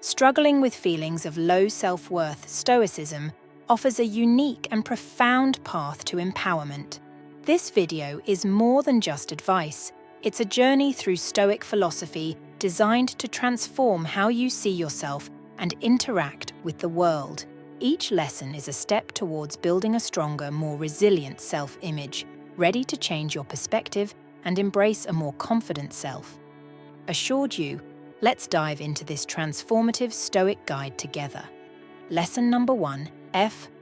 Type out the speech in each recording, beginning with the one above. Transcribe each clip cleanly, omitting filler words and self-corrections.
Struggling with feelings of low self-worth, Stoicism offers a unique and profound path to empowerment. This video is more than just advice. It's a journey through Stoic philosophy designed to transform how you see yourself and interact with the world. Each lesson is a step towards building a stronger, more resilient self-image, ready to change your perspective and embrace a more confident self. Assured you, let's dive into this transformative Stoic guide together. Lesson number 1,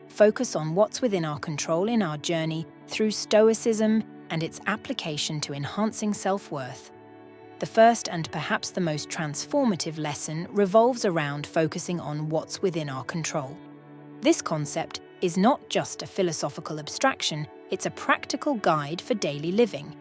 focus on what's within our control in our journey through Stoicism and its application to enhancing self-worth. The first and perhaps the most transformative lesson revolves around focusing on what's within our control. This concept is not just a philosophical abstraction, it's a practical guide for daily living.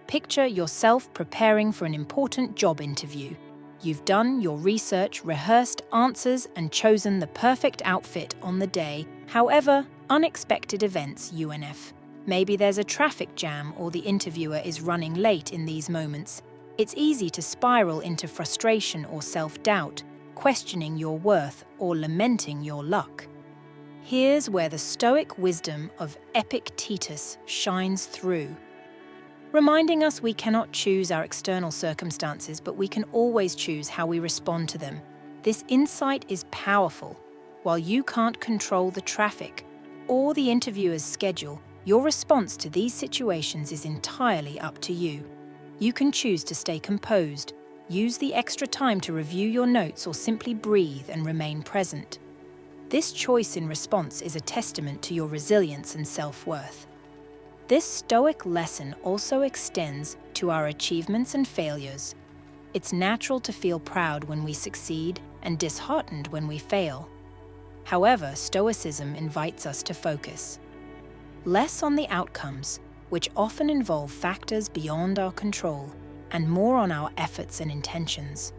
Picture yourself preparing for an important job interview. You've done your research, rehearsed answers, and chosen the perfect outfit on the day. However, unexpected events UNF. Maybe there's a traffic jam or the interviewer is running late in these moments. It's easy to spiral into frustration or self-doubt, questioning your worth or lamenting your luck. Here's where the Stoic wisdom of Epictetus shines through, reminding us we cannot choose our external circumstances, but we can always choose how we respond to them. This insight is powerful. While you can't control the traffic or the interviewer's schedule, your response to these situations is entirely up to you. You can choose to stay composed, use the extra time to review your notes, or simply breathe and remain present. This choice in response is a testament to your resilience and self-worth. This Stoic lesson also extends to our achievements and failures. It's natural to feel proud when we succeed and disheartened when we fail. However, Stoicism invites us to focus less on the outcomes, which often involve factors beyond our control, and more on our efforts and intentions.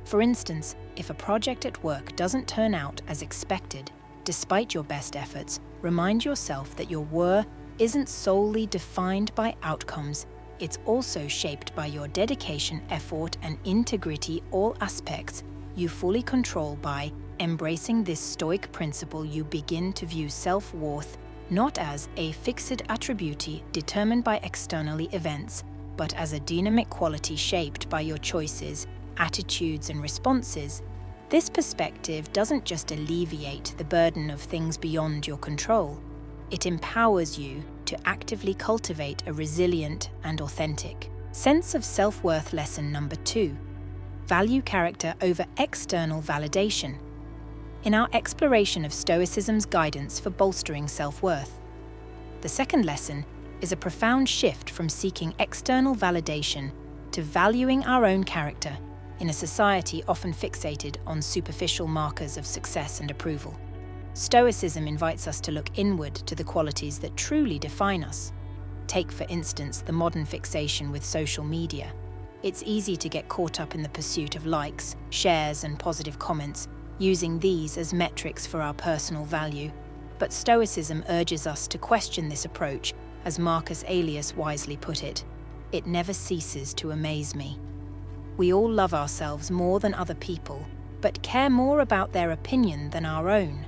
For instance, if a project at work doesn't turn out as expected, despite your best efforts, remind yourself that your worth isn't solely defined by outcomes, it's also shaped by your dedication, effort, and integrity, all aspects you fully control. By embracing this Stoic principle, you begin to view self-worth not as a fixed attribute determined by external events, but as a dynamic quality shaped by your choices, attitudes, and responses. This perspective doesn't just alleviate the burden of things beyond your control. It empowers you to actively cultivate a resilient and authentic sense of self-worth. Lesson number 2, value character over external validation. In our exploration of Stoicism's guidance for bolstering self-worth, the second lesson is a profound shift from seeking external validation to valuing our own character in a society often fixated on superficial markers of success and approval. Stoicism invites us to look inward to the qualities that truly define us. Take, for instance, the modern fixation with social media. It's easy to get caught up in the pursuit of likes, shares, and positive comments, using these as metrics for our personal value. But Stoicism urges us to question this approach. As Marcus Aurelius wisely put it, "It never ceases to amaze me." We all love ourselves more than other people, but care more about their opinion than our own.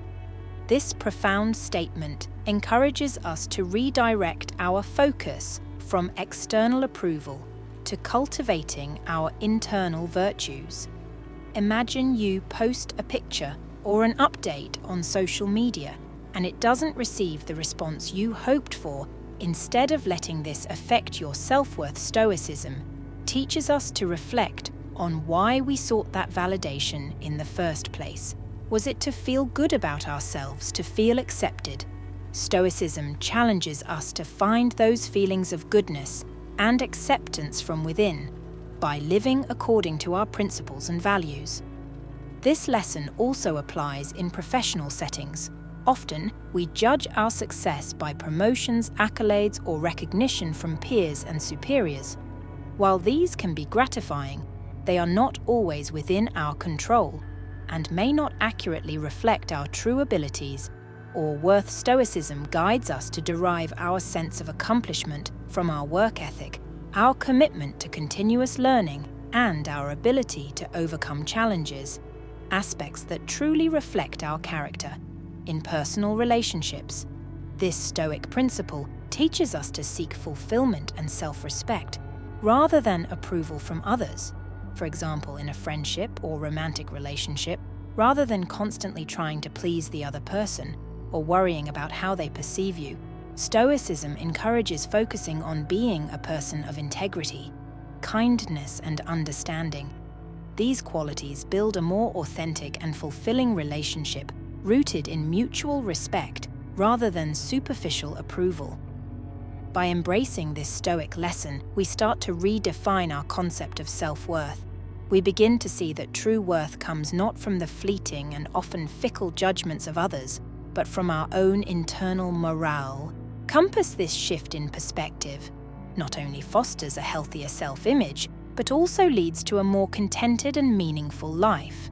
This profound statement encourages us to redirect our focus from external approval to cultivating our internal virtues. Imagine you post a picture or an update on social media, and it doesn't receive the response you hoped for. Instead of letting this affect your self-worth, Stoicism teaches us to reflect on why we sought that validation in the first place. Was it to feel good about ourselves, to feel accepted? Stoicism challenges us to find those feelings of goodness and acceptance from within by living according to our principles and values. This lesson also applies in professional settings. Often, we judge our success by promotions, accolades, or recognition from peers and superiors. While these can be gratifying, they are not always within our control and may not accurately reflect our true abilities or worth. Stoicism guides us to derive our sense of accomplishment from our work ethic, our commitment to continuous learning, and our ability to overcome challenges. aspects that truly reflect our character. In personal relationships, this Stoic principle teaches us to seek fulfillment and self-respect rather than approval from others. For example, in a friendship or romantic relationship, rather than constantly trying to please the other person or worrying about how they perceive you, Stoicism encourages focusing on being a person of integrity, kindness, and understanding. These qualities build a more authentic and fulfilling relationship rooted in mutual respect rather than superficial approval. By embracing this Stoic lesson, we start to redefine our concept of self-worth. We begin to see that true worth comes not from the fleeting and often fickle judgments of others, but from our own internal morale. Compass this shift in perspective not only fosters a healthier self-image, but also leads to a more contented and meaningful life.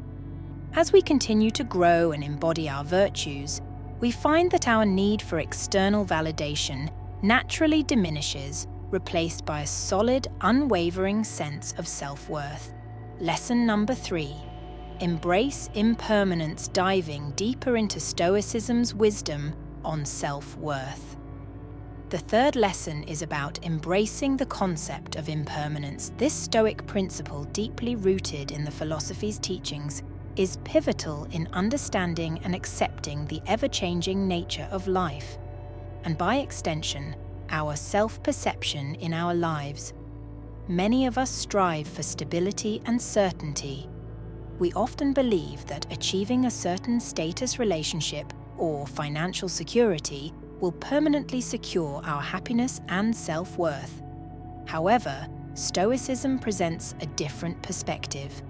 As we continue to grow and embody our virtues, we find that our need for external validation naturally diminishes, replaced by a solid, unwavering sense of self-worth. Lesson number 3. Embrace impermanence, diving deeper into Stoicism's wisdom on self-worth. The third lesson is about embracing the concept of impermanence. This Stoic principle, deeply rooted in the philosophy's teachings, is pivotal in understanding and accepting the ever-changing nature of life, and by extension, our self-perception in our lives. Many of us strive for stability and certainty. We often believe that achieving a certain status, relationship, or financial security will permanently secure our happiness and self-worth. However, Stoicism presents a different perspective.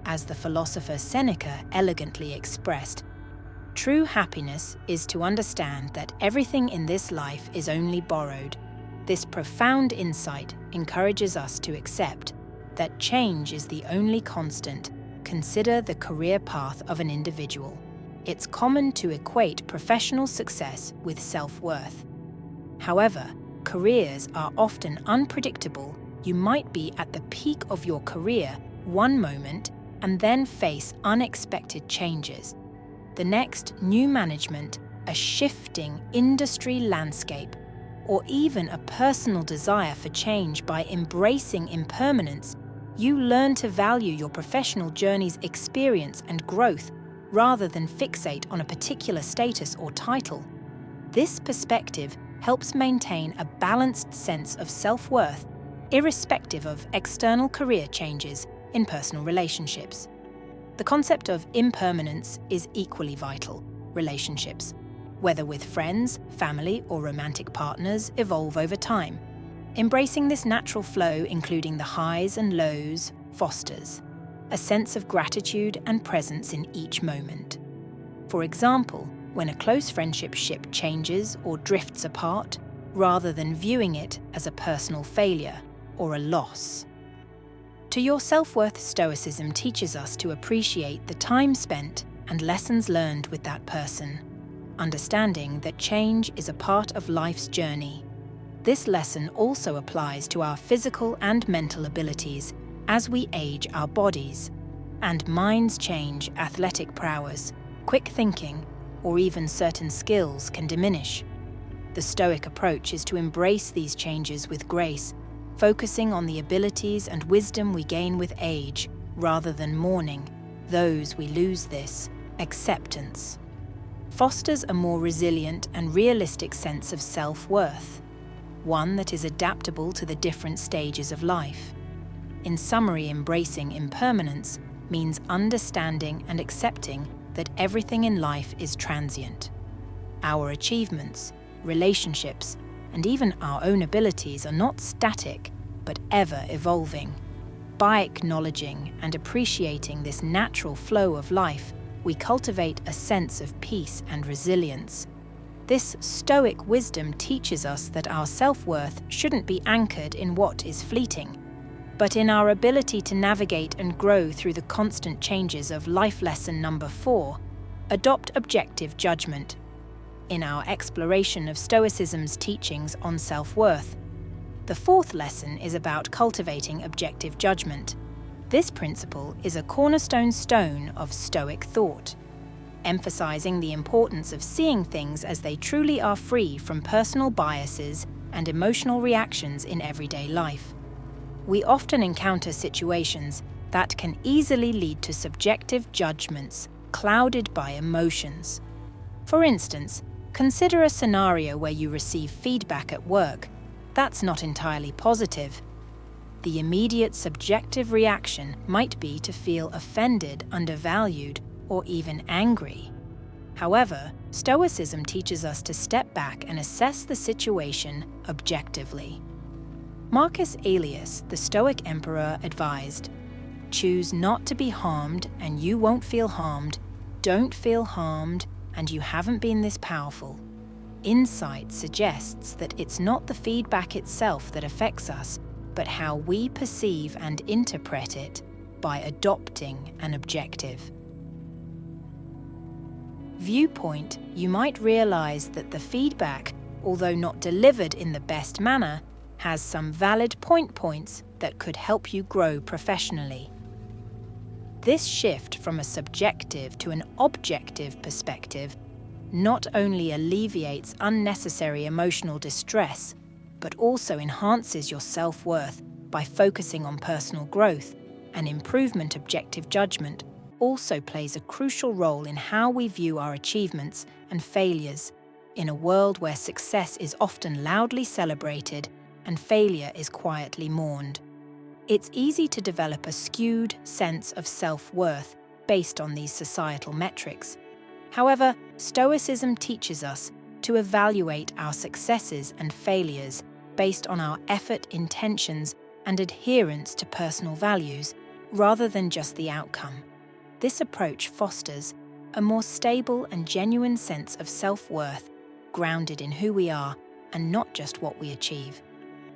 As the philosopher Seneca elegantly expressed, true happiness is to understand that everything in this life is only borrowed. This profound insight encourages us to accept that change is the only constant. Consider the career path of an individual. It's common to equate professional success with self-worth. However, careers are often unpredictable. You might be at the peak of your career one moment and then face unexpected changes. The next, new management, a shifting industry landscape, or even a personal desire for change. By embracing impermanence, you learn to value your professional journey's experience and growth rather than fixate on a particular status or title. This perspective helps maintain a balanced sense of self-worth, irrespective of external career changes in personal relationships. The concept of impermanence is equally vital. Relationships, whether with friends, family, or romantic partners, evolve over time. Embracing this natural flow, including the highs and lows, fosters a sense of gratitude and presence in each moment. For example, when a close friendship changes or drifts apart, rather than viewing it as a personal failure or a loss. To your self-worth, Stoicism teaches us to appreciate the time spent and lessons learned with that person, understanding that change is a part of life's journey. This lesson also applies to our physical and mental abilities. As we age, our bodies and minds change. Athletic prowess, quick thinking, or even certain skills can diminish. The Stoic approach is to embrace these changes with grace, focusing on the abilities and wisdom we gain with age, rather than mourning those we lose. This acceptance fosters a more resilient and realistic sense of self-worth, one that is adaptable to the different stages of life. In summary, embracing impermanence means understanding and accepting that everything in life is transient. Our achievements, relationships, and even our own abilities are not static, but ever evolving. By acknowledging and appreciating this natural flow of life, we cultivate a sense of peace and resilience. This Stoic wisdom teaches us that our self-worth shouldn't be anchored in what is fleeting, but in our ability to navigate and grow through the constant changes of life. Lesson number 4, adopt objective judgment. In our exploration of Stoicism's teachings on self-worth, the fourth lesson is about cultivating objective judgment. This principle is a cornerstone stone of Stoic thought, emphasizing the importance of seeing things as they truly are, free from personal biases and emotional reactions in everyday life. We often encounter situations that can easily lead to subjective judgments clouded by emotions. For instance, consider a scenario where you receive feedback at work that's not entirely positive. The immediate subjective reaction might be to feel offended, undervalued, or even angry. However, Stoicism teaches us to step back and assess the situation objectively. Marcus Aurelius, the Stoic emperor, advised, "Choose not to be harmed and you won't feel harmed. Don't feel harmed and you haven't been this powerful." Insight suggests that it's not the feedback itself that affects us, but how we perceive and interpret it by adopting an objective viewpoint. You might realize that the feedback, although not delivered in the best manner, has some valid points that could help you grow professionally. This shift from a subjective to an objective perspective not only alleviates unnecessary emotional distress, but also enhances your self-worth by focusing on personal growth and improvement. Objective judgment also plays a crucial role in how we view our achievements and failures. In a world where success is often loudly celebrated and failure is quietly mourned, it's easy to develop a skewed sense of self-worth based on these societal metrics. However, Stoicism teaches us to evaluate our successes and failures based on our effort, intentions, and adherence to personal values, rather than just the outcome. This approach fosters a more stable and genuine sense of self-worth, grounded in who we are and not just what we achieve.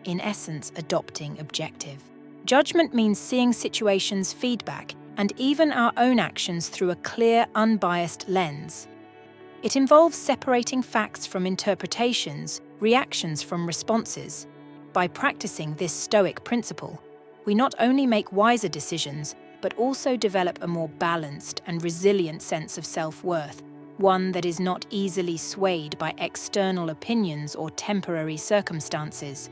In essence, adopting objective judgment means seeing situations, feedback, and even our own actions through a clear, unbiased lens. It involves separating facts from interpretations, reactions from responses. By practicing this Stoic principle, we not only make wiser decisions, but also develop a more balanced and resilient sense of self-worth, one that is not easily swayed by external opinions or temporary circumstances.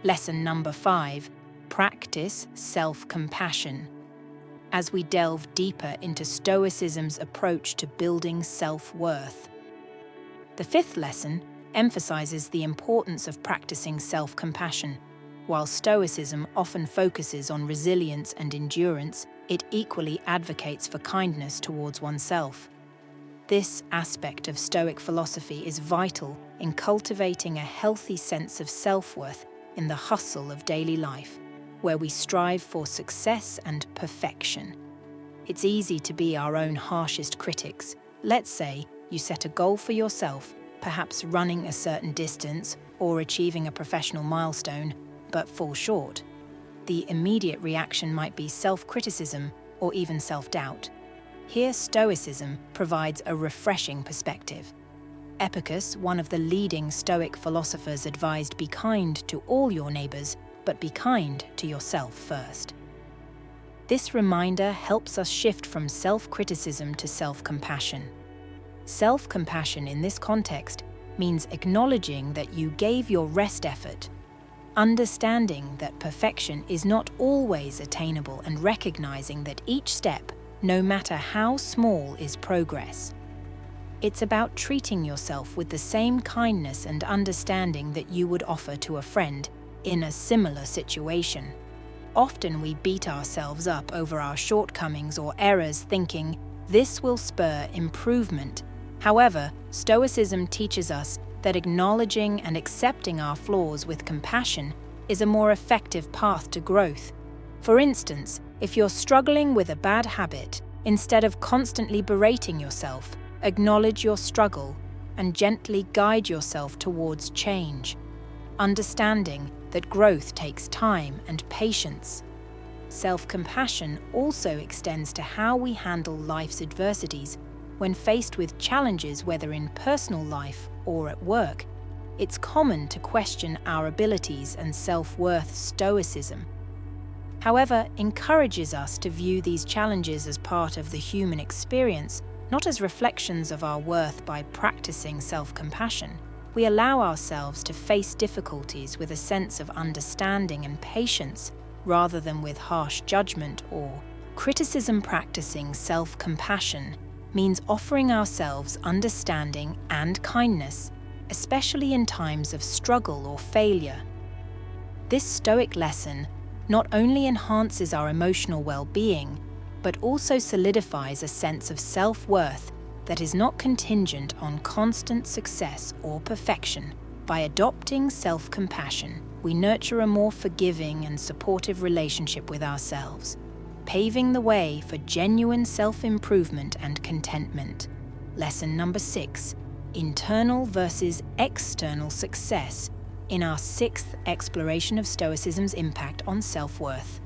Lesson number 5. Practice self-compassion. As we delve deeper into Stoicism's approach to building self-worth, the 5th lesson emphasizes the importance of practicing self-compassion. While Stoicism often focuses on resilience and endurance, it equally advocates for kindness towards oneself. This aspect of Stoic philosophy is vital in cultivating a healthy sense of self-worth in the hustle of daily life, where we strive for success and perfection. It's easy to be our own harshest critics. Let's say you set a goal for yourself, perhaps running a certain distance or achieving a professional milestone, but fall short. The immediate reaction might be self-criticism or even self-doubt. Here, Stoicism provides a refreshing perspective. Epicurus, one of the leading Stoic philosophers, advised, "Be kind to all your neighbors, but be kind to yourself first." This reminder helps us shift from self-criticism to self-compassion. Self-compassion in this context means acknowledging that you gave your best effort, understanding that perfection is not always attainable, and recognizing that each step, no matter how small, is progress. It's about treating yourself with the same kindness and understanding that you would offer to a friend in a similar situation. Often we beat ourselves up over our shortcomings or errors, thinking this will spur improvement. However, Stoicism teaches us that acknowledging and accepting our flaws with compassion is a more effective path to growth. For instance, if you're struggling with a bad habit, instead of constantly berating yourself, acknowledge your struggle and gently guide yourself towards change, understanding that growth takes time and patience. Self-compassion also extends to how we handle life's adversities. When faced with challenges, whether in personal life or at work, it's common to question our abilities and self-worth. Stoicism, however, encourages us to view these challenges as part of the human experience, not as reflections of our worth. By practicing self-compassion, we allow ourselves to face difficulties with a sense of understanding and patience, rather than with harsh judgment or criticism. Practicing self-compassion means offering ourselves understanding and kindness, especially in times of struggle or failure. This Stoic lesson not only enhances our emotional well-being, but also solidifies a sense of self-worth that is not contingent on constant success or perfection. By adopting self-compassion, we nurture a more forgiving and supportive relationship with ourselves, paving the way for genuine self-improvement and contentment. Lesson number 6: internal versus external success, in our 6th exploration of Stoicism's impact on self-worth.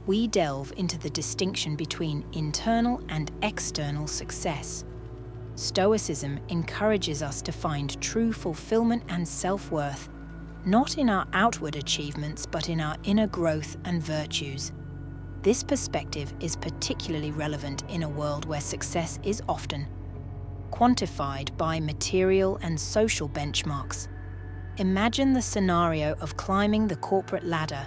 We delve into the distinction between internal and external success. Stoicism encourages us to find true fulfillment and self-worth, not in our outward achievements, but in our inner growth and virtues. This perspective is particularly relevant in a world where success is often quantified by material and social benchmarks. Imagine the scenario of climbing the corporate ladder.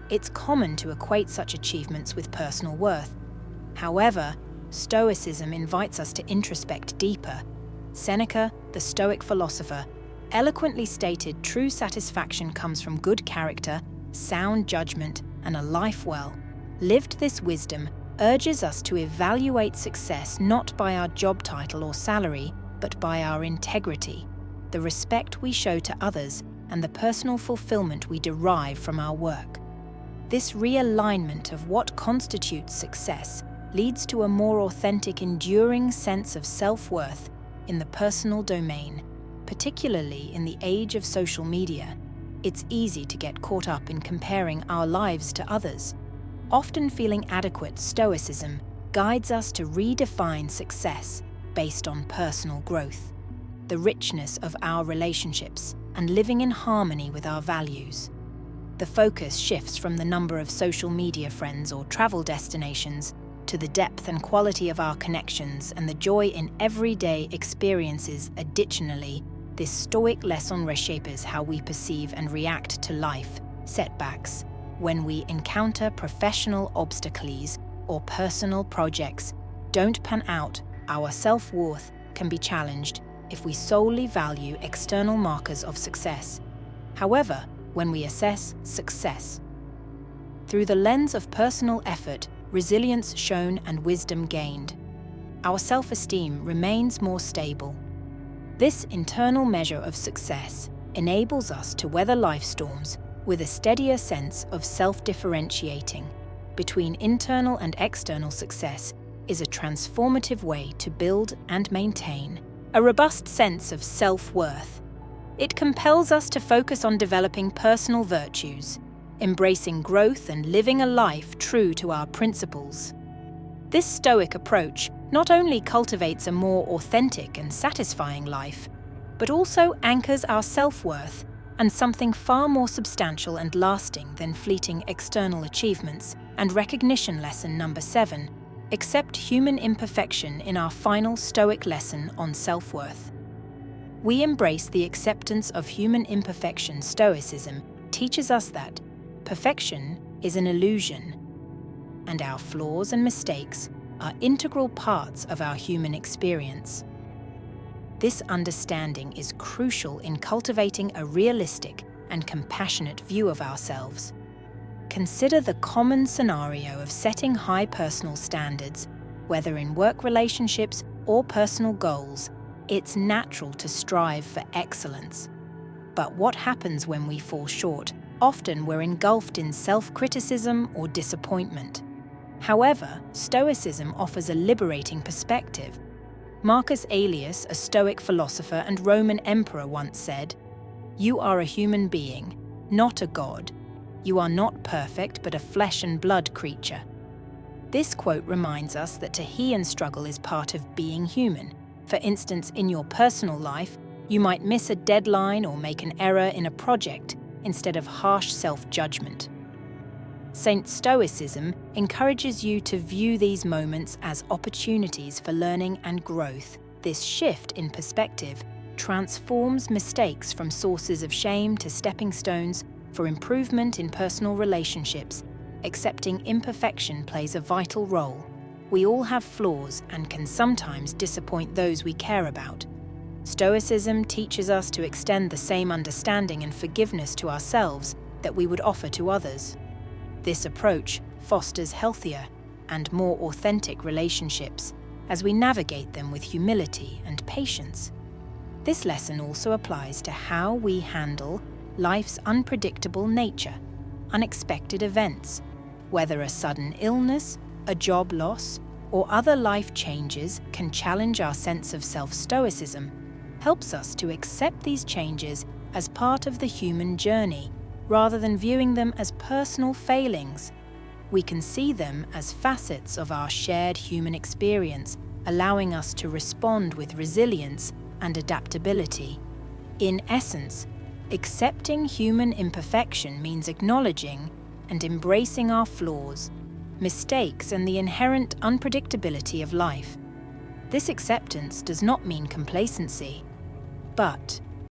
It's common to equate such achievements with personal worth. However, Stoicism invites us to introspect deeper. Seneca, the Stoic philosopher, eloquently stated true satisfaction comes from good character, sound judgment, and a life well lived. This wisdom urges us to evaluate success not by our job title or salary, but by our integrity, the respect we show to others, and the personal fulfillment we derive from our work. This realignment of what constitutes success leads to a more authentic, enduring sense of self-worth in the personal domain. Particularly in the age of social media, it's easy to get caught up in comparing our lives to others. Often feeling adequate, Stoicism guides us to redefine success based on personal growth, the richness of our relationships, and living in harmony with our values. The focus shifts from the number of social media friends or travel destinations to the depth and quality of our connections and the joy in everyday experiences. Additionally, this Stoic lesson reshapes how we perceive and react to life setbacks. When we encounter professional obstacles or personal projects don't pan out, our self-worth can be challenged if we solely value external markers of success. However, when we assess success through the lens of personal effort, resilience shown, and wisdom gained, our self-esteem remains more stable. This internal measure of success enables us to weather life storms with a steadier sense of self-differentiating between internal and external success is a transformative way to build and maintain a robust sense of self-worth. It compels us to focus on developing personal virtues, embracing growth, and living a life true to our principles. This Stoic approach not only cultivates a more authentic and satisfying life, but also anchors our self-worth and something far more substantial and lasting than fleeting external achievements and recognition. Lesson number 7: accept human imperfection. In our final Stoic lesson on self-worth, we embrace the acceptance of human imperfection. Stoicism teaches us that perfection is an illusion, and our flaws and mistakes are integral parts of our human experience. This understanding is crucial in cultivating a realistic and compassionate view of ourselves. Consider the common scenario of setting high personal standards, whether in work relationships or personal goals. It's natural to strive for excellence. But what happens when we fall short? Often we're engulfed in self-criticism or disappointment. However, Stoicism offers a liberating perspective. Marcus Aurelius, a Stoic philosopher and Roman emperor, once said, "You are a human being, not a god. You are not perfect, but a flesh and blood creature." This quote reminds us that to struggle is part of being human. For instance, in your personal life, you might miss a deadline or make an error in a project instead of harsh self-judgment. Saint Stoicism encourages you to view these moments as opportunities for learning and growth. This shift in perspective transforms mistakes from sources of shame to stepping stones for improvement in personal relationships. Accepting imperfection plays a vital role. We all have flaws and can sometimes disappoint those we care about. Stoicism teaches us to extend the same understanding and forgiveness to ourselves that we would offer to others. This approach fosters healthier and more authentic relationships as we navigate them with humility and patience. This lesson also applies to how we handle life's unpredictable nature, unexpected events, whether a sudden illness, a job loss, or other life changes can challenge our sense of self-stoicism, helps us to accept these changes as part of the human journey, rather than viewing them as personal failings. We can see them as facets of our shared human experience, allowing us to respond with resilience and adaptability. In essence, accepting human imperfection means acknowledging and embracing our flaws, mistakes, and the inherent unpredictability of life. This acceptance does not mean complacency, but